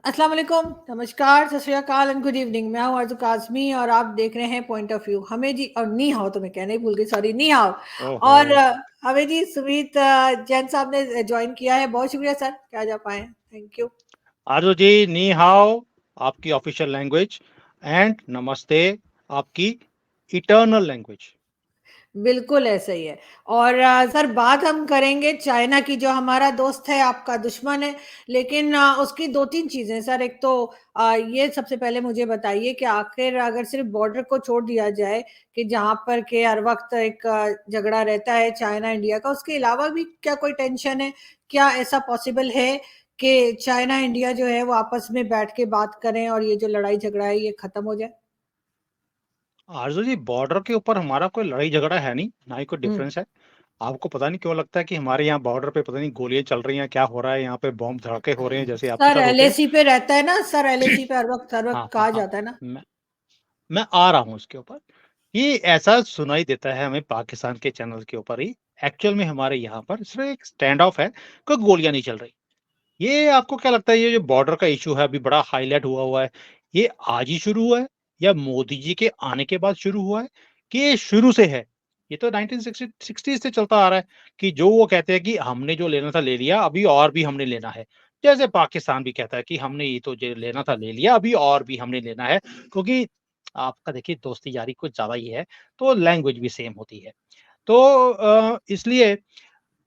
अस्सलाम वालेकुम, नमस्कार, सत श्री अकाल एंड गुड इवनिंग। मैं हूँ आरज़ू काज़मी और आप देख रहे हैं पॉइंट ऑफ व्यू। हमें जी और नी हाओ तो मैं कहना ही भूल गई, सॉरी नी हाओ। ओहो! और हमें जी सुमीत जैन साहब ने जॉइन किया है। बहुत शुक्रिया सर कि आज आप आए हैं। Thank you. आरज़ू जी, नी हाओ आपकी ऑफ़िशियल लैंग्वेज एंड नमस्ते आपकी इटर्नल लैंग्वेज। बिल्कुल ऐसा ही है। और सर बात हम करेंगे चाइना की, जो हमारा दोस्त है, आपका दुश्मन है। लेकिन उसकी 2-3 चीज़ें सर। एक तो ये सबसे पहले मुझे बताइए कि आखिर अगर सिर्फ़ बॉर्डर को छोड़ दिया जाए कि जहाँ पर के हर वक़्त एक झगड़ा रहता है चाइना इंडिया का, उसके अलावा भी क्या कोई टेंशन है? क्या ऐसा पॉसिबल है कि चाइना इंडिया जो है वो आपस में बैठ के बात करें और ये जो लड़ाई झगड़ा है ये खत्म हो जाए? आरज़ू जी, बॉर्डर के ऊपर हमारा कोई लड़ाई-झगड़ा है नहीं, ना ही कोई हुँ। डिफ़रेंस है। आपको पता नहीं क्यों लगता है कि हमारे यहाँ बॉर्डर पे पता नहीं गोलियाँ चल रही हैं, क्या हो रहा है, यहाँ पे बॉम्ब धड़ाके हो रहे हैं जैसे आपके सर साथ होते हैं। एलएसी पे रहता है ना, सर एलएसी पे हर वक़्त हाँ, हाँ, कहा हाँ। जाता है ना। मैं आ रहा हूँ उसके ऊपर। ये ऐसा सुनाई देता है हमें पाकिस्तान के चैनल के ऊपर ही, एक्चुअल में हमारे यहाँ पर सिर्फ़ एक स्टैंड ऑफ है, कोई गोलियाँ नहीं चल रही। ये आपको क्या लगता है ये जो बॉर्डर का इश्यू है अभी बड़ा हाइलाइट हुआ हुआ है, ये आज ही शुरू हुआ है या मोदी जी के आने के बाद शुरू हुआ है कि ये शुरू से है? ये तो 1960 से चलता आ रहा है कि जो वो कहते हैं कि हमने जो लेना था ले लिया, अभी और भी हमने लेना है। जैसे पाकिस्तान भी कहता है कि हमने ये तो जो लेना था ले लिया, अभी और भी हमने लेना है क्योंकि आपका देखिए दोस्ती यारी कुछ ज़्यादा ही है, तो लैंग्वेज भी सेम होती है। तो इसलिए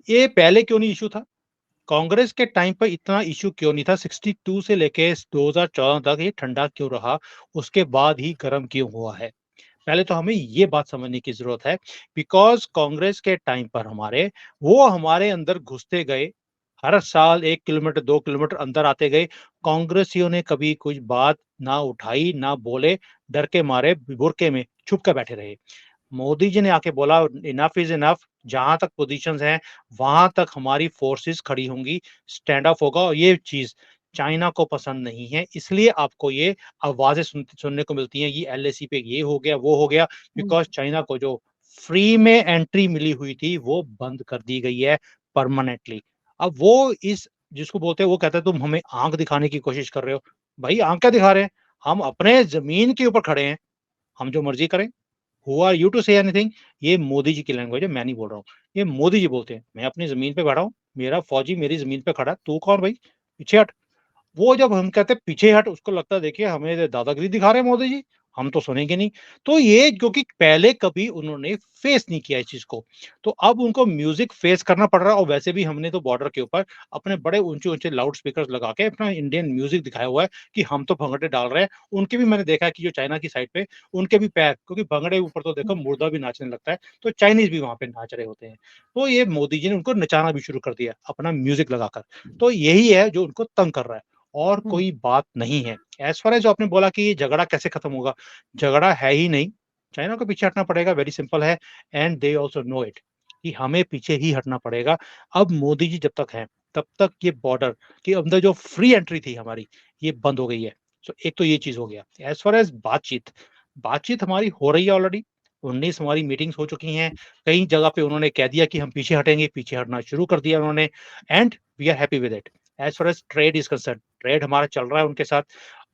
ये पहले क्यों नहीं इश्यू था? कांग्रेस के टाइम पे इतना इश्यू क्यों नहीं था? 62 से लेके 2014 तक ये ठंडा क्यों रहा? उसके बाद ही गरम क्यों हुआ है? पहले तो हमें ये बात समझने की ज़रूरत है बिकॉज़ कांग्रेस के टाइम पर वो हमारे अंदर घुसते गए। हर साल 1 किलोमीटर, 2 किलोमीटर अंदर आते गए। कांग्रेसियों ने कभी कुछ बात ना उठाई, ना बोले, डर के मारे बुर्के में छुप के बैठे रहे। मोदी जी ने आके बोला इनफ इज़ इनफ, जहाँ तक पोज़ीशंस हैं, वहाँ तक हमारी फ़ोर्सेस खड़ी होंगी, स्टैंड ऑफ होगा और ये चीज़ चाइना को पसंद नहीं है, इसलिए आपको ये आवाज़ें सुनने को मिलती हैं, ये एलएसी पे ये हो गया, वो हो गया, हुँ। बिकॉज़ चाइना को जो फ्री में एंट्री मिली हुई थी, वो बंद कर दी गई है परमानेंटली। अब वो इस जिसको बोलते हैं वो कहता है तुम हमें आँख दिखाने की कोशिश कर रहे हो। भई आँख क्या दिखा रहे हैं? हम अपने ज़मीन के ऊपर खड़े हैं, हम जो मर्ज़ी करें। Who are you to say anything? ये मोदी जी की लैंग्वेज है, मैं नहीं बोल रहा हूँ। ये मोदी जी बोलते हैं, मैं अपनी ज़मीन पे बैठा हूँ, मेरा फौजी मेरी ज़मीन पे खड़ा है, तू कौन भई? पीछे हट। वो जब हम कहते हैं पीछे हट, उसको लगता है देखिए हमें दादागिरी दिखा रहे हैं मोदी जी, हम तो सुनेंगे नहीं। तो ये क्योंकि पहले कभी उन्होंने फेस नहीं किया इस चीज़ को, तो अब उनको म्यूज़िक फेस करना पड़ रहा है और वैसे भी हमने तो बॉर्डर के ऊपर अपने बड़े ऊँचे-ऊँचे लाउड स्पीकर्स लगा के अपना इंडियन म्यूज़िक दिखाया हुआ है कि हम तो भंगड़े डाल रहे हैं। उनके भी मैंने देखा है कि जो चाइना की साइड पे, उनके भी पैर क्योंकि भंगड़े ऊपर तो देखो मुर्दा भी नाचने लगता है, तो चाइनीज़ भी वहाँ पे नाच रहे होते हैं। तो ये मोदी जी ने उनको नचाना भी शुरू कर दिया, अपना म्यूज़िक लगाकर। तो यही है जो उनको तंग कर रहा है। और हुँ। कोई बात नहीं है। एज़ फार एज़ जो आपने बोला कि ये झगड़ा कैसे खत्म होगा? झगड़ा है ही नहीं, चाइना को पीछे हटना पड़ेगा, वेरी सिंपल है and they also know it कि हमें पीछे ही हटना पड़ेगा। अब मोदी जी जब तक हैं, तब तक ये बॉर्डर के अंदर जो फ्री एंट्री थी हमारी, ये बंद हो गई है। सो एक तो ये चीज़ हो गया। एज़ फार एज़ बातचीत, बातचीत हमारी हो रही है ऑलरेडी, 19 हमारी मीटिंग्स हो चुकी हैं। कई जगह पे उन्होंने कह दिया कि हम पीछे हटेंगे, पीछे हटना शुरू कर दिया उन्होंने and we are happy with it. As far as trade is concerned, trade हमारा चल रहा है उनके साथ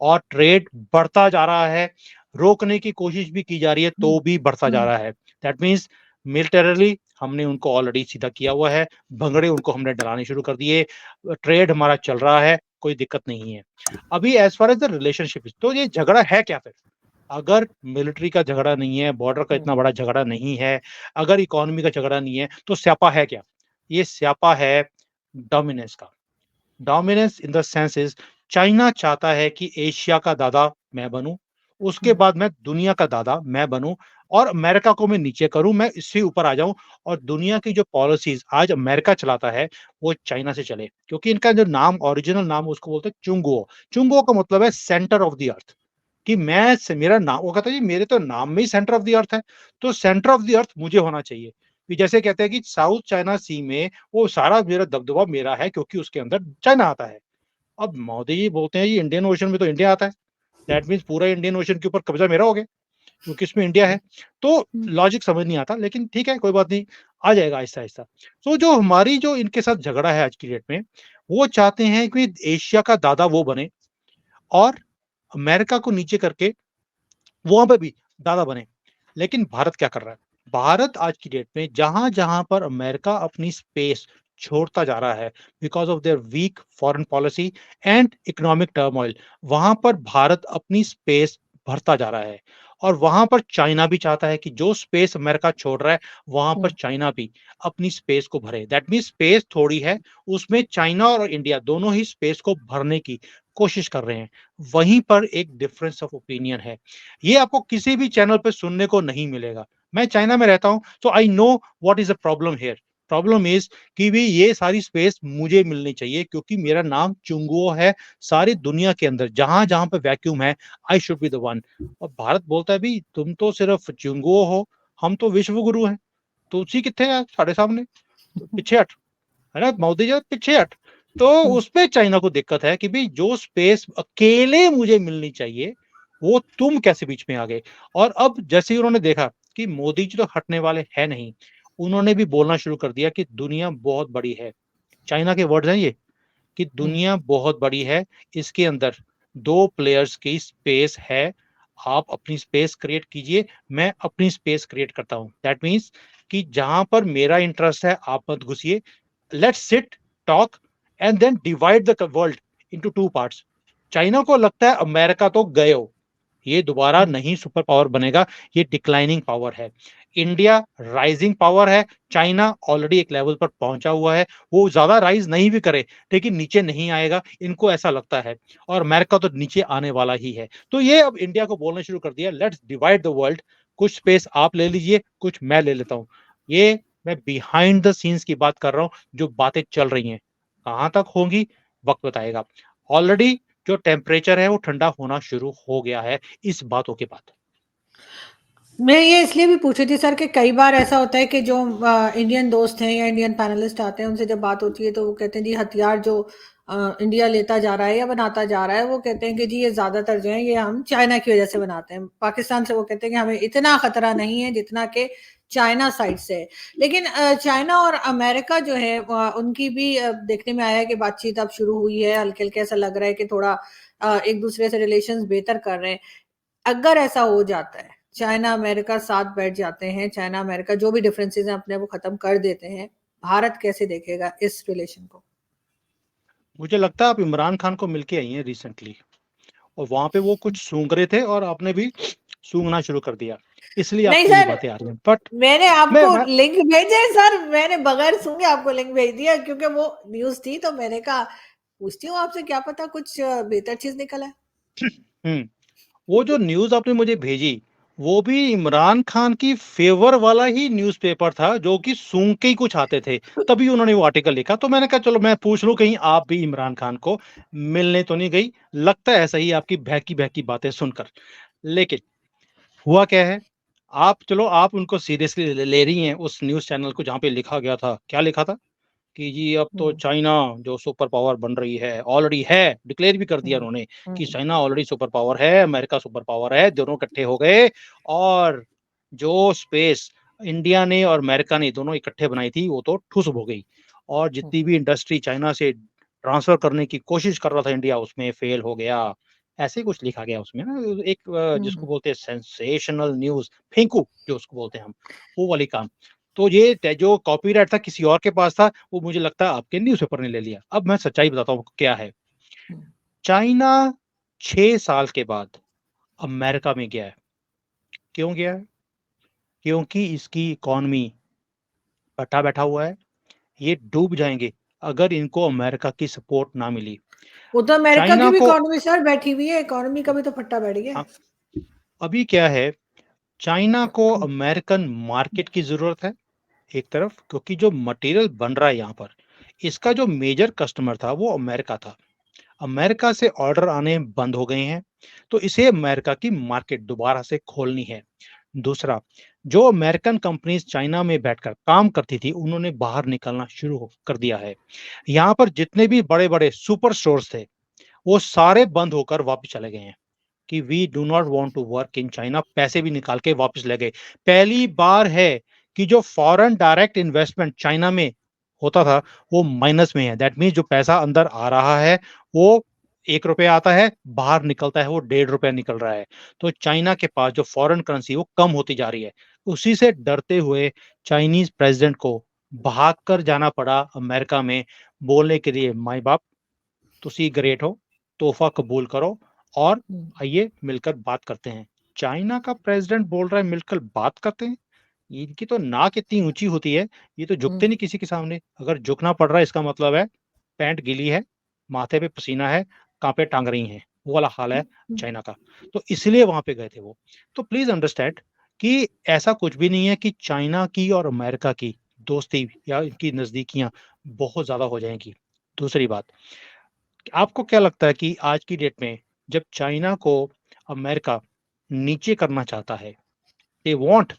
और ट्रेड बढ़ता जा रहा है। रोकने की कोशिश भी की जा रही है, हुँ, तो भी बढ़ता जा हुँ। रहा है। दैट मीन्स मिलिटरीली हमने उनको ऑलरेडी सीधा किया हुआ है, भंगड़े उनको हमने डलाने शुरू कर दिए। ट्रेड हमारा चल रहा है, कोई दिक्कत नहीं है। अभी as far as the relationship is तो ये झगड़ा है क्या फिर? अगर मिलिट्री का झगड़ा नहीं है, बॉर्डर का हुँ। इतना बड़ा झगड़ा नहीं है, अगर इकोनॉमी का झगड़ा नहीं है, तो स्यापा है क्या? ये स्यापा है डोमिनेंस का। Dominance in the sense is China चाहता है कि एशिया का दादा मैं बनूँ, उसके हुँ। बाद मैं दुनिया का दादा मैं बनूँ और अमेरिका को मैं नीचे करूँ, मैं इससे ऊपर आ जाऊँ और दुनिया की जो पॉलिसीज़ आज अमेरिका चलाता है, वो चाइना से चले। क्योंकि इनका जो नाम ओरिजिनल नाम उसको बोलते हैं चुंगुओ। चुंगुओ का मतलब है सेंटर ऑफ द अर्थ कि मैं से मेरा नाम वो कहता है जी मेरे तो नाम में ही सेंटर ऑफ द अर्थ है, तो सेंटर ऑफ द अर्थ मुझे होना चाहिए। कि जैसे कहते हैं कि साउथ चाइना सी में वो सारा मेरा दबदबा मेरा है क्योंकि उसके अंदर चाइना आता है। अब मोदी जी बोलते हैं जी इंडियन ओशन में तो इंडिया आता है। दैट मीन्स पूरा इंडियन ओशन के ऊपर कब्ज़ा मेरा हो गया, क्योंकि इसमें इंडिया है। तो हुँ। लॉजिक समझ नहीं आता लेकिन ठीक है कोई बात नहीं, आ जाएगा आहिस्ता-आहिस्ता। तो जो इनके साथ झगड़ा है आज की डेट में, वो चाहते हैं कि एशिया का दादा वो बने और अमेरिका को नीचे करके वहां पे भी दादा बने। लेकिन भारत क्या कर रहा है? भारत आज की डेट में जहां-जहां पर अमेरिका अपनी स्पेस छोड़ता जा रहा है because of their week foreign policy and economic turmoil, वहां पर भारत अपनी स्पेस भरता जा रहा है। और वहां पर चाइना भी चाहता है कि जो स्पेस अमेरिका छोड़ रहा है, वहां पर हुँ, चाइना भी अपनी स्पेस को भरे। दैट मीन्स स्पेस थोड़ी है, उसमें चाइना और इंडिया दोनों ही स्पेस को भरने की कोशिश कर रहे हैं। वहीं पर एक डिफरेंस ऑफ ओपिनियन है। ये आपको किसी भी चैनल पे सुनने को नहीं मिलेगा। मैं चाइना में रहता हूँ, so I know what is the problem here. Problem is कि भई ये सारी स्पेस मुझे मिलनी चाहिए क्योंकि मेरा नाम चुंगुओ है, सारी दुनिया के अंदर जहाँ-जहाँ पे वैक्यूम है, I should be the one. और भारत बोलता है भई तुम तो सिर्फ चुंगुओ हो, हम तो विश्व गुरु हैं, तुलसी कित्थे है साडे सामने, पिछे हट। है ना? मोदी जी पीछे हट। तो हुँ, उसपे चाइना को दिक्कत है कि भई जो स्पेस अकेले मुझे मिलनी चाहिए, वो तुम कैसे बीच में आ गए? और अब जैसे ही उन्होंने देखा कि मोदी जी तो हटने वाले हैं नहीं, उन्होंने भी बोलना शुरू कर दिया कि दुनिया बहुत बड़ी है। चाइना के वर्ड्स हैं ये कि हुँ, दुनिया बहुत बड़ी है, इसके अंदर 2 प्लेयर्स की स्पेस है। आप अपनी स्पेस क्रिएट कीजिए, मैं अपनी स्पेस क्रिएट करता हूँ। दैट मीन्स कि जहाँ पर मेरा इंटरेस्ट है, आप मत घुसिए। Let's sit talk and then divide the world into two parts. China को लगता है अमेरिका तो गए हो, ये दोबारा हुँ, नहीं सुपर पावर बनेगा, ये डिक्लाइनिंग पावर है। इंडिया राइजिंग पावर है, चाइना ऑलरेडी एक लेवल पर पहुंचा हुआ है, वो ज्यादा राइज नहीं भी करे लेकिन नीचे नहीं आएगा, इनको ऐसा लगता है। और अमेरिका तो नीचे आने वाला ही है। तो ये अब इंडिया को बोलना शुरू कर दिया, लेट्स डिवाइड द वर्ल्ड, कुछ स्पेस आप ले लीजिए, कुछ मैं ले लेता हूँ। ये मैं बिहाइंड द सीन्स की बात कर रहा हूँ, जो बातें चल रही हैं। कहाँ तक होंगी, वक्त बताएगा। ऑलरेडी जो टेम्परेचर है वो ठंडा होना शुरू हो गया है इस बातों के बाद। मैं ये इसलिए भी पूछ रही थी सर कि कई बार ऐसा होता है कि जो इंडियन दोस्त हैं या इंडियन पैनलिस्ट आते हैं उनसे जब बात होती है तो वो कहते हैं जी हथियार जो इंडिया लेता जा रहा है या बनाता जा रहा है वो कहते हैं कि जी ये ज्यादातर जो है ये हम चाइना की वजह से बनाते हैं। पाकिस्तान से वो कहते हैं कि हमें इतना खतरा नहीं है जितना कि चाइना साइड से है। लेकिन चाइना और अमेरिका जो है उनकी भी देखने में आया है कि बातचीत अब शुरू हुई है, हल्के हल्के ऐसा लग रहा है कि थोड़ा एक दूसरे से रिलेशंस बेहतर कर रहे हैं। अगर ऐसा हो जाता है, चाइना अमेरिका साथ बैठ जाते हैं, चाइना अमेरिका जो भी डिफरेंसेस हैं अपने वो खत्म कर देते हैं, भारत कैसे देखेगा इस रिलेशन को? मुझे लगता है आप इमरान खान को मिलके आई हैं रिसेंटली और वहाँ पे वो कुछ सूंघ रहे थे और आपने भी सूंघना शुरू कर दिया। इसलिए नहीं आपको ये सर, बातें आ रही हैं। बट मैंने मैं आपको मैं लिंक भेजे सर, मैंने बगैर सूंघे आपको लिंक भेज दिया क्योंकि वो न्यूज़ थी तो मैंने कहा पूछती हूँ आपसे क्या पता कुछ बेहतर चीज़ निकल आए। हुँ, वो जो न्यूज़ आपने मुझे भेजी, वो भी इमरान खान की फ़ेवर वाला ही न्यूज़पेपर था जो कि सूंघ के ही कुछ आते थे, तभी उन्होंने वो आर्टिकल लिखा। तो मैंने कहा चलो मैं पूछ लूँ कहीं आप भी इमरान खान को मिलने तो नहीं गई? लगता है ऐसा ही आपकी बहकी-बहकी बातें सुनकर। लेकिन हुआ क्या है, आप चलो आप उनको सीरियसली ले ले रही हैं उस न्यूज़ चैनल को जहाँ पे लिखा गया था, क्या लिखा था? कि जी अब तो हुँ, चाइना जो सुपर पावर बन रही है, ऑलरेडी है, डिक्लेयर भी कर दिया हुँ, उन्होंने कि हुँ, चाइना ऑलरेडी सुपर पावर है, अमेरिका सुपर पावर है, दोनों इकट्ठे हो गए और जो स्पेस इंडिया ने और अमेरिका ने दोनों इकट्ठे बनाई थी, वो तो ठुस हो गई और हुँ, जितनी भी इंडस्ट्री चाइना से ट्रांसफ़र करने की कोशिश कर रहा था इंडिया, उसमें फेल हो गया। ऐसे ही कुछ लिखा गया उसमें ना एक हुँ, जिसको हुँ। बोलते हैं सेंसेशनल न्यूज़, फेंकू जो उसको बोलते हैं हम, वो वाली काम। तो ये जो कॉपीराइट था किसी और के पास था, वो मुझे लगता है आपके न्यूज़पेपर ने ले लिया। अब मैं सच्चाई बताता हूँ क्या है। हुँ। चाइना 6 साल के बाद अमेरिका में गया है। क्यों गया है? क्योंकि इसकी इकॉनमी पट्टा बैठा हुआ है। ये डूब जाएँगे अगर इनको अमेरिका की सपोर्ट ना मिली। वो तो अमेरिका की चाइना भी को इकोनॉमी सर बैठी हुई है, इकोनॉमी का भी तो फट्टा बैठ गया अ, है। अभी क्या है, चाइना को अमेरिकन मार्केट की ज़रूरत है, एक तरफ क्योंकि जो मटेरियल बन रहा है यहाँ पर, इसका जो मेजर कस्टमर था वो अमेरिका था। अमेरिका से ऑर्डर आने बंद हो गए हैं, तो इसे अमेरिका की मार्केट दोबारा से खोलनी है। दूसरा, जो अमेरिकन कंपनीज़ चाइना में बैठकर काम करती थी, उन्होंने बाहर निकलना शुरू कर दिया है। यहाँ पर जितने भी बड़े-बड़े सुपर स्टोर्स थे, वो सारे बंद होकर वापस चले गए हैं कि we do not want to work in China, पैसे भी निकाल के वापस ले गए। पहली बार है कि जो फॉरेन डायरेक्ट इन्वेस्टमेंट चाइना में होता था, वो माइनस में है। दैट मीन्स जो पैसा अंदर आ रहा है, वो ₹1 आता है, बाहर निकलता है वो ₹1.5 निकल रहा है। तो चाइना के पास जो फॉरेन करेंसी वो कम होती जा रही है। उसी से डरते हुए चाइनीज़ प्रेज़िडेंट को भागकर जाना पड़ा अमेरिका में बोलने के लिए, माई बाप तुसी ग्रेट हो, तोहफ़ा कबूल करो और हुँ, आइए मिलकर बात करते हैं। चाइना का प्रेज़िडेंट बोल रहा है मिलकर बात करते हैं? इनकी तो नाक इतनी ऊँची होती है, ये तो हुँ, झुकते नहीं किसी के सामने। अगर झुकना पड़ रहा है इसका मतलब है पैंट गीली है, माथे पे पसीना है, काँपे टाँग रही हैं, वो वाला हाल है हुँ, चाइना का। तो इसलिए वहाँ पे गए थे वो। तो प्लीज़ अंडरस्टैंड कि ऐसा कुछ भी नहीं है कि चाइना की और अमेरिका की दोस्ती या इनकी नज़दीकियाँ बहुत ज़्यादा हो जाएँगी। दूसरी बात, आपको क्या लगता है कि आज की डेट में जब चाइना को अमेरिका नीचे करना चाहता है, दे वांट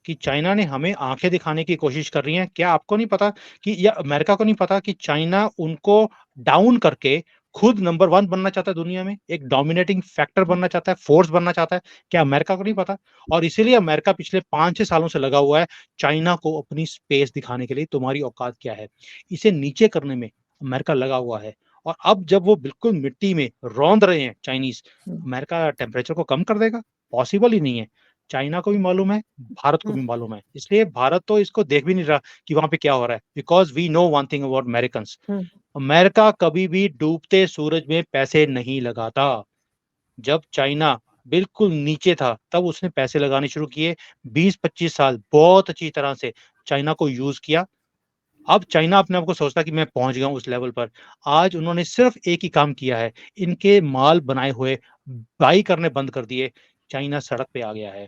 कि चाइना ने हमें आँखें दिखाने की कोशिश कर रही है। क्या आपको नहीं पता कि या अमेरिका को नहीं पता कि चाइना उनको डाउन करके खुद नंबर 1 बनना चाहता है दुनिया में, एक डोमिनेटिंग फैक्टर बनना चाहता है, फोर्स बनना चाहता है। क्या अमेरिका को नहीं पता? और इसीलिए अमेरिका पिछले 5-6 सालों से लगा हुआ है चाइना को अपनी स्पेस दिखाने के लिए तुम्हारी औकात क्या है। इसे नीचे करने में अमेरिका लगा हुआ है और अब जब वो बिल्कुल मिट्टी में रौंद रहे हैं चाइनीज़, हुँ, अमेरिका टेम्परेचर को कम कर देगा? पॉसिबल ही नहीं है। चाइना को भी मालूम है, भारत को हुँ, भी मालूम है। इसलिए भारत तो इसको देख भी नहीं रहा कि वहाँ पे क्या हो रहा है because we know one thing about Americans. हुँ, अमेरिका कभी भी डूबते सूरज में पैसे नहीं लगाता। जब चाइना बिल्कुल नीचे था, तब उसने पैसे लगाने शुरू किए। 20-25 साल बहुत अच्छी तरह से चाइना को यूज़ किया। अब चाइना अपने आप को सोचता है कि मैं पहुँच गया हूँ उस लेवल पर। आज उन्होंने सिर्फ़ एक ही काम किया है, इनके माल बनाए हुए बाई करने बंद कर दिए, चाइना सड़क पे आ गया है।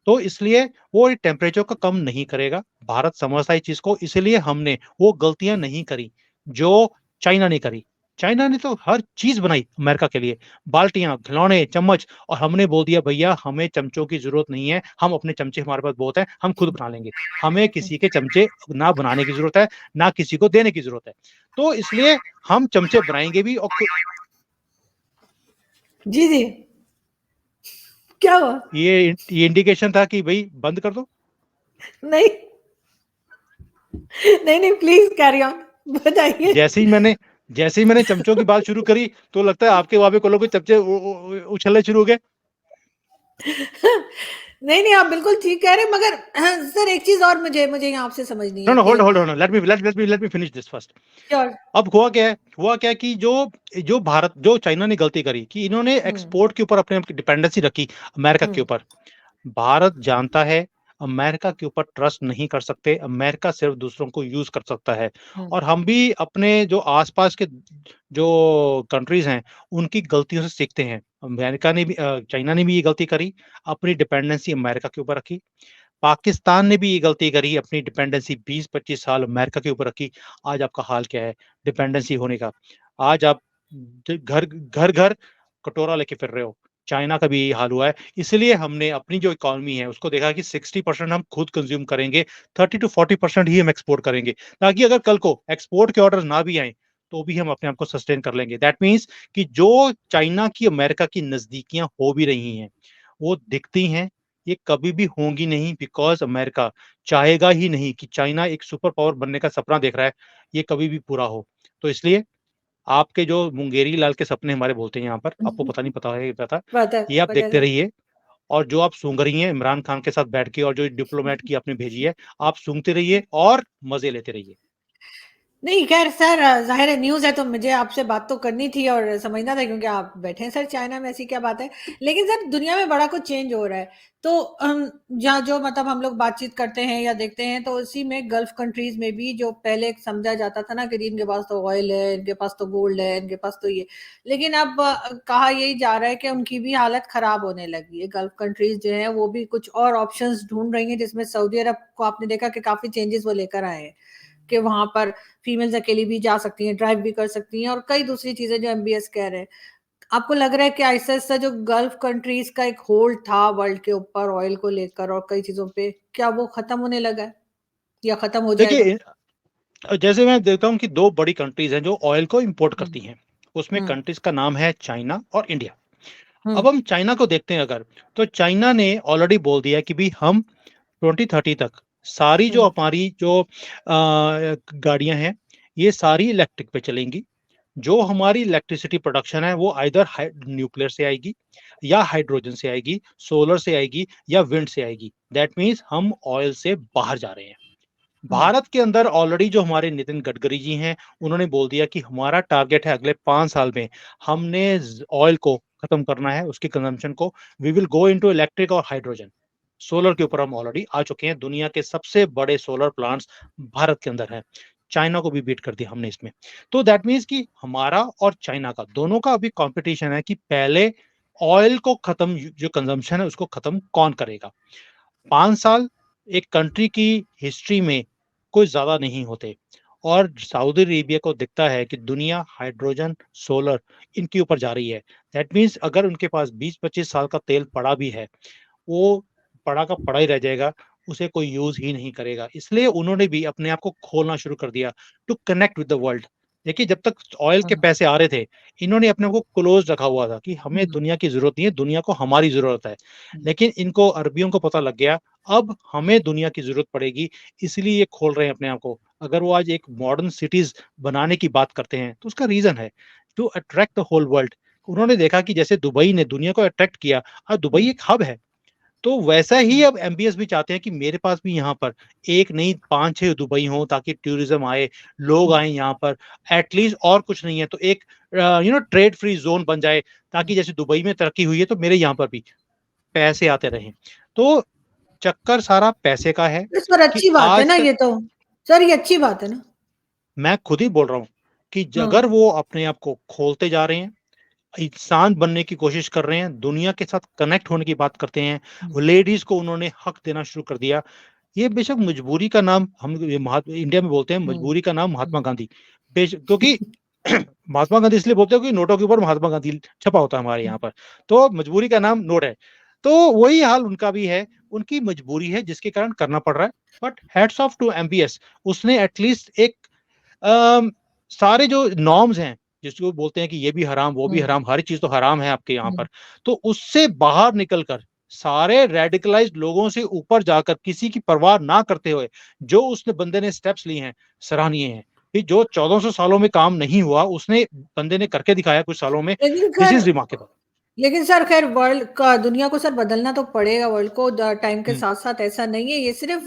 तो इसलिए वो टेम्परेचर को कम नहीं करेगा, भारत समझता है इस चीज़ को, इसलिए हमने वो गलतियाँ नहीं करी, जो चाइना ने करी। चाइना ने तो हर चीज़ बनाई अमेरिका के लिए, बाल्टियाँ, खिलौने, चम्मच और हमने बोल दिया भैया हमें चमचों की ज़रूरत नहीं है, हम अपने चमचे हमारे पास बहुत हैं, हम खुद बना लेंगे। हमें हुँ। किसी के चमचे ना बनाने की ज़रूरत है, ना किसी को देने की ज़रूरत है। तो इसलिए हम चमचे बनाएँगे भी और जी, जी। क्या हुआ? ये इंडिकेशन था कि भई बंद कर दो। नहीं, नहीं, नहीं प्लीज़ कैरी ऑन बताइए। जैसे ही मैंने जैसे ही मैंने चमचों की बात शुरू करी, तो लगता है आपके वहाँ पे कोलों के चमचे उ उछलने शुरू हो गए। नहीं, नहीं आप बिल्कुल ठीक कह रहे हैं मगर सर एक चीज़ और मुझे मुझे यहाँ आपसे समझनी नो, है नो, कि hold on let me finish this first. Sure अब हुआ क्या है कि जो चाइना ने गलती करी कि इन्होंने हुँ, एक्सपोर्ट के ऊपर अपने आप की डिपेंडेंसी रखी अमेरिका हुँ, के ऊपर। भारत जानता है अमेरिका के ऊपर ट्रस्ट नहीं कर सकते, अमेरिका सिर्फ़ दूसरों को यूज़ कर सकता है हुँ, और हम भी अपने जो आस-पास के जो कंट्रीज़ हैं, उनकी गलतियों से सीखते हैं। चाइना ने भी ये गलती करी, अपनी डिपेंडेंसी अमेरिका के ऊपर रखी। पाकिस्तान ने भी ये गलती करी, अपनी डिपेंडेंसी 20-25 साल अमेरिका के ऊपर रखी। आज आपका हाल क्या है डिपेंडेंसी होने का? आज आप द घर घर-घर कटोरा लेके फिर रहे हो। चाइना का भी यही हाल हुआ है। इसलिए हमने अपनी जो इकोनॉमी है उसको देखा कि 60% हम खुद कंज़्यूम करेंगे, 30 टू 40% ही हम एक्सपोर्ट करेंगे। ताकि अगर कल को एक्सपोर्ट के ऑर्डर ना भी आएँ, तो भी हम अपने आप को सस्टेन कर लेंगे। दैट मीन्स कि जो चाइना की अमेरिका की नज़दीकियाँ हो भी रही हैं, वो दिखती हैं, ये कभी भी होंगी नहीं बिकॉज़ अमेरिका चाहेगा ही नहीं कि चाइना एक सुपर पावर बनने का सपना देख रहा है, ये कभी भी पूरा हो। तो इसलिए आपके जो मुंगेरी लाल के सपने हमारे बोलते हैं यहाँ पर, आपको पता नहीं पता है ये पता, ये आप पता है देखते सर। रहिए और जो आप सूंघ रही हैं इमरान खान के साथ बैठ के और जो डिप्लोमेट की आपने भेजी है, आप सूंघते रहिए और मज़े लेते रहिए। नहीं ख़ैर सर ज़ाहिर है न्यूज़ है तो मुझे आपसे बात तो करनी थी और समझना था क्योंकि आप बैठे हैं सर चाइना में ऐसी क्या बात है। लेकिन सर दुनिया में बड़ा कुछ चेंज हो रहा है। तो जहाँ जो मतलब हम लोग बातचीत करते हैं या देखते हैं तो उसी में गल्फ़ कंट्रीज़ में भी जो पहले एक समझा जाता था ना कि जी इनके पास तो ऑयल है, इनके पास तो गोल्ड है, इनके पास तो ये। लेकिन अब कहा यही जा रहा है कि उनकी भी हालत ख़राब होने लगी है। गल्फ़ कंट्रीज़ जो हैं वो भी कुछ और ऑप्शंस ढूँढ रही हैं जिसमें सऊदी अरब को आपने देखा कि काफ़ी चेंजेज़ वो लेकर आए हैं। कि वहाँ पर फीमेल्स अकेली भी जा सकती हैं, ड्राइव भी कर सकती हैं और कई दूसरी चीज़ें जो एमबीएस कह रहे हैं। आपको लग रहा है कि आहिस्ता-आहिस्ता जो गल्फ कंट्रीज़ का एक होल्ड था वर्ल्ड के ऊपर ऑयल को लेकर और कई चीज़ों पे, क्या वो खत्म होने लगा है या खत्म हो जाएगा? देखिए जैसे मैं देखता हूँ कि 2 बड़ी कंट्रीज़ हैं जो ऑयल को इम्पोर्ट हुँ, करती हैं। उसमें हुँ, कंट्रीज़ का नाम है चाइना और इंडिया। हुँ, अब हम चाइना को देखते हैं अगर, तो चाइना ने ऑलरेडी बोल दिया है कि भई हम 2030 तक सारी हुँ, जो हमारी जो गाड़ियाँ हैं, ये सारी इलेक्ट्रिक पे चलेंगी। जो हमारी इलेक्ट्रिसिटी प्रोडक्शन है वो आइदर न्यूक्लियर से आएगी, या हाइड्रोजन से आएगी, सोलर से आएगी, या विंड से आएगी। दैट मीन्स हम ऑयल से बाहर जा रहे हैं। हुँ, भारत के अंदर ऑलरेडी जो हमारे नितिन गडकरी जी हैं, उन्होंने बोल दिया कि हमारा टारगेट है अगले 5 साल में हमने ऑयल को खत्म करना है, उसकी कंजम्पशन को। We will go into electric और हाइड्रोजन। सोलर के ऊपर हम ऑलरेडी आ चुके हैं। दुनिया के सबसे बड़े सोलर प्लांट्स भारत के अंदर हैं। चाइना को भी बीट कर दिया हमने इसमें। तो दैट मीन्स कि हमारा और चाइना का दोनों का अभी कंपटीशन है कि पहले ऑयल को खत्म, जो कंजम्पशन है उसको खत्म कौन करेगा। 5 साल एक कंट्री की हिस्ट्री में कोई ज्यादा नहीं होते। और सऊदी अरेबिया को दिखता है कि दुनिया हाइड्रोजन, सोलर इनके ऊपर जा रही है। दैट मीन्स अगर उनके पास 20-25 साल का तेल पड़ा भी है, वो पड़ा का पड़ा ही रह जाएगा, उसे कोई यूज ही नहीं करेगा। इसलिए उन्होंने भी अपने आप को खोलना शुरू कर दिया, to connect with the world. देखिए, जब तक ऑयल के हुँ, पैसे आ रहे थे, इन्होंने अपने आप को क्लोज रखा हुआ था कि हमें हुँ, दुनिया की जरूरत नहीं है, दुनिया को हमारी जरूरत है। हुँ, लेकिन इनको, अरबियों को पता लग गया, अब हमें दुनिया की जरूरत पड़ेगी, इसलिए ये खोल रहे हैं अपने आप को। अगर वो आज एक मॉडर्न सिटीज बनाने की बात करते हैं, तो उसका रीजन है to attract the whole world. उन्होंने देखा कि जैसे दुबई ने दुनिया को अट्रैक्ट किया, और दुबई हुँ, एक हब है, तो वैसा ही हुँ, अब एमबीएस भी चाहते हैं कि मेरे पास भी यहाँ पर एक नहीं 5-6 दुबई हो, ताकि टूरिज्म आए, लोग हुँ, आए यहाँ पर। एटलीस्ट और कुछ नहीं है तो एक ट्रेड फ्री जोन बन जाए, हुँ। ताकि जैसे दुबई में तरक्की हुई है तो मेरे यहाँ पर भी पैसे आते रहें। तो चक्कर सारा पैसे का है तो सर कि अच्छी बात है आज ना तक ये तो। सर ये अच्छी बात है ना? मैं खुद ही बोल रहा हूँ कि हाँ, अगर वो अपने आप को खोलते जा रहे हैं, इंसान बनने की कोशिश कर रहे हैं, दुनिया के साथ कनेक्ट होने की बात करते हैं, हुँ, लेडीज को उन्होंने हक देना शुरू कर दिया। ये बेशक मजबूरी का नाम हम ये इंडिया में बोलते हैं, हुँ, मजबूरी का नाम हुँ। महात्मा गांधी। क्योंकि महात्मा गांधी इसलिए बोलते हैं क्योंकि नोटों के ऊपर महात्मा गांधी छपा होता है हमारे यहाँ पर। तो मजबूरी का नाम नोट है। तो वही हाल उनका भी है, उनकी मजबूरी है जिसके कारण करना पड़ रहा है। But hats off to MBS, उसने एटलीस्ट एक अम, सारे जो नॉर्म्स हैं, जिसको बोलते हैं कि ये भी हराम, वो भी हुँ, हराम, हर चीज तो हराम है आपके यहाँ हुँ। पर, तो उससे बाहर निकलकर सारे रेडिकलाइज्ड लोगों से ऊपर जाकर, किसी की परवाह ना करते हुए जो उसने बंदे ने स्टेप्स लिए हैं, सराहनीय हैं। कि जो 1400 सालों में काम नहीं हुआ, उसने बंदे ने करके दिखाया कुछ सालों में। लेकिन दिस खैर इज रिमार्केबल। लेकिन सर खैर वर्ल्ड का दुनिया को सर बदलना तो पड़ेगा वर्ल्ड को टाइम के हम्म, साथ साथ। ऐसा नहीं है ये सिर्फ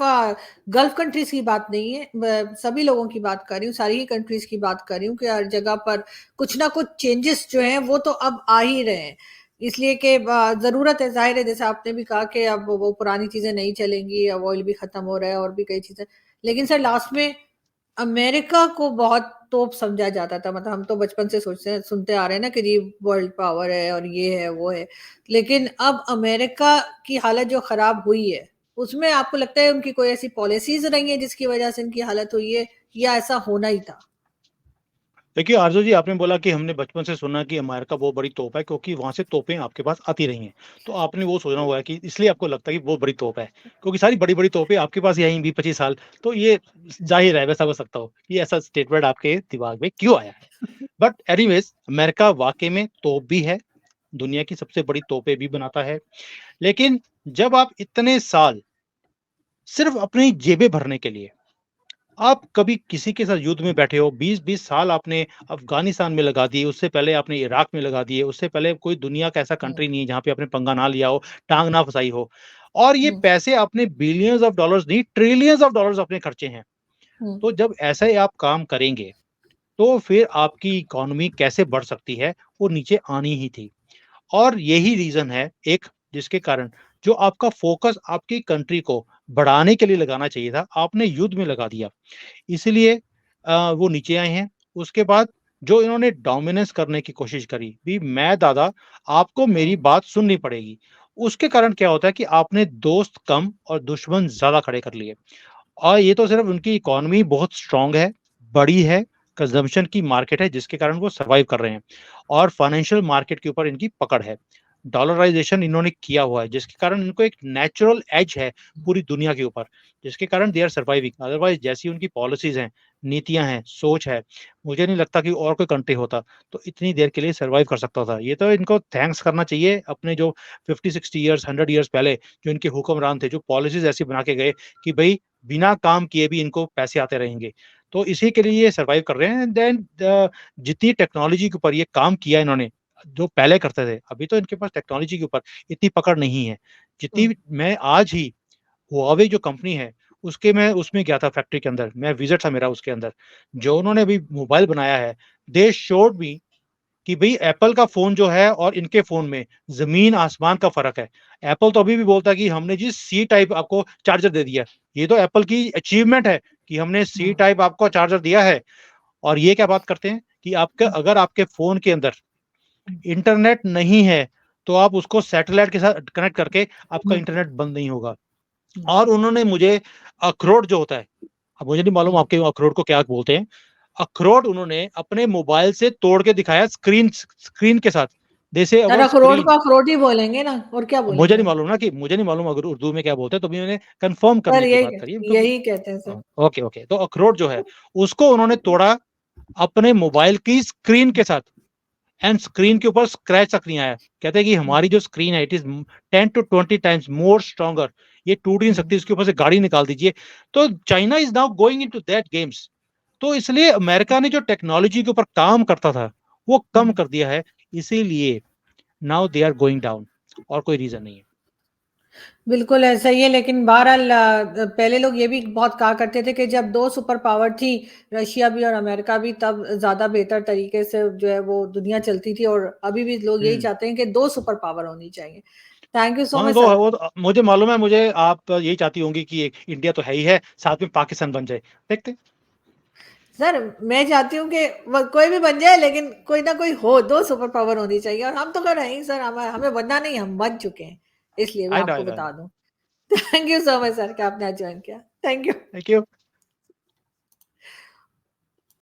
गल्फ कंट्रीज की बात नहीं है, सभी लोगों की बात कर रही हूँ, सारी ही कंट्रीज की बात कर रही हूँ कि हर जगह पर कुछ ना कुछ चेंजेस जो हैं वो तो अब आ ही रहे हैं। इसलिए कि जरूरत है, जाहिर है, जैसे आपने भी कहा कि अब वो पुरानी चीजें नहीं चलेंगी, अब ऑयल भी खत्म हो रहा है और भी कई चीजें। लेकिन सर लास्ट में अमेरिका को बहुत तोप समझा जाता था, मतलब हम तो बचपन से सोचते हैं, सुनते आ रहे हैं ना कि जी वर्ल्ड पावर है और ये है वो है। लेकिन अब अमेरिका की हालत जो खराब हुई है, उसमें आपको लगता है उनकी कोई ऐसी पॉलिसीज रही है जिसकी वजह से इनकी हालत हुई है, या ऐसा होना ही था? देखिए आरजू जी, आपने बोला कि हमने बचपन से सुना कि अमेरिका बहुत बड़ी तोप है, क्योंकि वहां से तोपें आपके पास आती रही हैं। तो आपने वो सोचना हुआ है कि इसलिए आपको लगता है कि वो बड़ी तोप है, क्योंकि सारी बड़ी बड़ी तोपें आपके पास यहीं 20-25 साल। तो ये जाहिर है, वैसा हो सकता हो कि ऐसा स्टेटमेंट आपके दिमाग में क्यों आया है। बट एनीवेज, अमेरिका वाकई में तोप भी है, दुनिया की सबसे बड़ी तोपें भी बनाता है। लेकिन जब आप इतने साल सिर्फ अपनी जेबें भरने के लिए, आप कभी किसी के साथ युद्ध में बैठे हो, 20-20 साल आपने अफ़गानिस्तान में लगा दिए, उससे पहले आपने इराक में लगा दिए, उससे पहले कोई दुनिया का ऐसा हुँ, कंट्री नहीं है जहाँ पे आपने पंगा ना लिया हो, टाँग ना फँसाई हो। और ये हुँ, पैसे आपने बिलियंस ऑफ डॉलर्स नहीं, ट्रिलियंस ऑफ डॉलर्स अपने खर्चे हैं। हुँ, तो जब ऐसे आप काम करेंगे, तो फिर आपकी इकोनॉमी कैसे बढ़ सकती है, वो नीचे आनी ही थी। और यही रीज़न है एक, जिसके कारण जो आपका फ़ोकस आपकी कंट्री को बढ़ाने के लिए लगाना चाहिए था, आपने युद्ध में लगा दिया। इसलिए वो नीचे आए हैं। उसके बाद जो इन्होंने डोमिनेंस करने की कोशिश करी, भी मैं दादा, आपको हुँ, मेरी बात सुननी पड़ेगी। उसके कारण क्या होता है कि आपने दोस्त कम और दुश्मन ज़्यादा खड़े कर लिए। और ये तो सिर्फ़ उनकी इकोनॉमी बहुत स्ट्रॉन्ग है, बड़ी है, कंज़म्पशन की मार्केट है, जिसके कारण वो सर्वाइव कर रहे हैं। और फाइनेंशियल मार्केट के ऊपर इनकी पकड़ है। डॉलराइज़ेशन इन्होंने किया हुआ है, जिसके कारण इनको एक नेचुरल एज है पूरी दुनिया के ऊपर, जिसके कारण दे आर सर्वाइविंग। अदरवाइज़ जैसी उनकी पॉलिसीज़ हैं, नीतियाँ हैं, सोच है, मुझे नहीं लगता कि और कोई कंट्री होता, तो इतनी देर के लिए सर्वाइव कर सकता था। ये तो इनको थैंक्स करना चाहिए अपने जो 50-60 इयर्स, 100 इयर्स पहले जो इनके हुक्मरान थे, जो पॉलिसीज़ ऐसी बना के गए कि भई बिना काम किए भी इनको पैसे आते रहेंगे। तो इसी के लिए ये सर्वाइव कर रहे हैं। देन जितनी टेक्नोलॉजी के ऊपर ये काम किया इन्होंने, जो पहले करते थे, अभी तो इनके पास टेक्नोलॉजी के ऊपर इतनी पकड़ नहीं है जितनी। मैं आज ही हुआवे जो कंपनी है उसके मैं उसमें गया था फैक्ट्री के अंदर, मैं विजिट था मेरा उसके अंदर, जो उन्होंने अभी मोबाइल बनाया है, दे शोड मी कि भाई एप्पल का फोन जो है और इनके फोन में जमीन आसमान का फर्क है। एप्पल तो अभी भी बोलता है कि हमने जी सी टाइप आपको चार्जर दे दिया, ये तो एप्पल की अचीवमेंट है कि हमने सी टाइप आपको चार्जर दिया है। और ये क्या बात करते हैं कि आपका अगर आपके फोन के अंदर इंटरनेट नहीं है तो आप उसको सैटेलाइट के साथ कनेक्ट करके आपका इंटरनेट बंद नहीं होगा। और उन्होंने मुझे अखरोट जो होता है, अब मुझे नहीं मालूम आपके अखरोट को क्या बोलते हैं, अखरोट उन्होंने अपने मोबाइल से तोड़ के दिखाया स्क्रीन स्क्रीन के साथ। जैसे सर अवर अखरोट स्क्रीन, को अखरोट ही बोलेंगे ना, और क्या मुझे नहीं बोलेंगे? मालूम ना कि मुझे नहीं मालूम अगर उर्दू में क्या बोलते हैं, तो भी मैंने कंफर्म सर करने की बात करी है क्योंकि यही कहते हैं सर। ओके ओके, तो अखरोट जो है उसको उन्होंने तोड़ा अपने मोबाइल की स्क्रीन के साथ, एंड स्क्रीन के ऊपर स्क्रैच तक नहीं आया। कहते हैं कि हमारी जो स्क्रीन है it is 10 to 20 times more stronger, ये टूट ही नहीं सकती, इसके ऊपर से गाड़ी निकाल दीजिए। तो China is now going into that games. तो इसलिए अमेरिका ने जो टेक्नोलॉजी के ऊपर काम करता था वो कम कर दिया है, इसीलिए now they are going down, और कोई रीजन नहीं है। बिल्कुल ऐसा ही है, लेकिन बहरहाल पहले लोग ये भी बहुत कहा करते थे कि जब दो सुपर पावर थी, रशिया भी और अमेरिका भी, तब ज्यादा बेहतर तरीके से जो है वो दुनिया चलती थी, और अभी भी लोग यही हम्म। चाहते हैं कि दो सुपर पावर होनी चाहिए। थैंक यू सो हाँ मच तो सर। वो तो मुझे मालूम है, मुझे आप यही चाहती होंगी कि एक इंडिया तो है ही है, साथ में पाकिस्तान बन जाए, देखते हैं। सर मैं चाहती हूँ कि कोई भी बन जाए, लेकिन कोई ना कोई हो, दो सुपर पावर होनी चाहिए, और हम तो कर रहे हैं सर, हमें हमें बनना नहीं, हम बन चुके हैं, इसलिए मैं आई नो आपको आई नो। बता दूं। Thank you so much sir कि आपने आज ज्वाइन किया। Thank you. Thank you.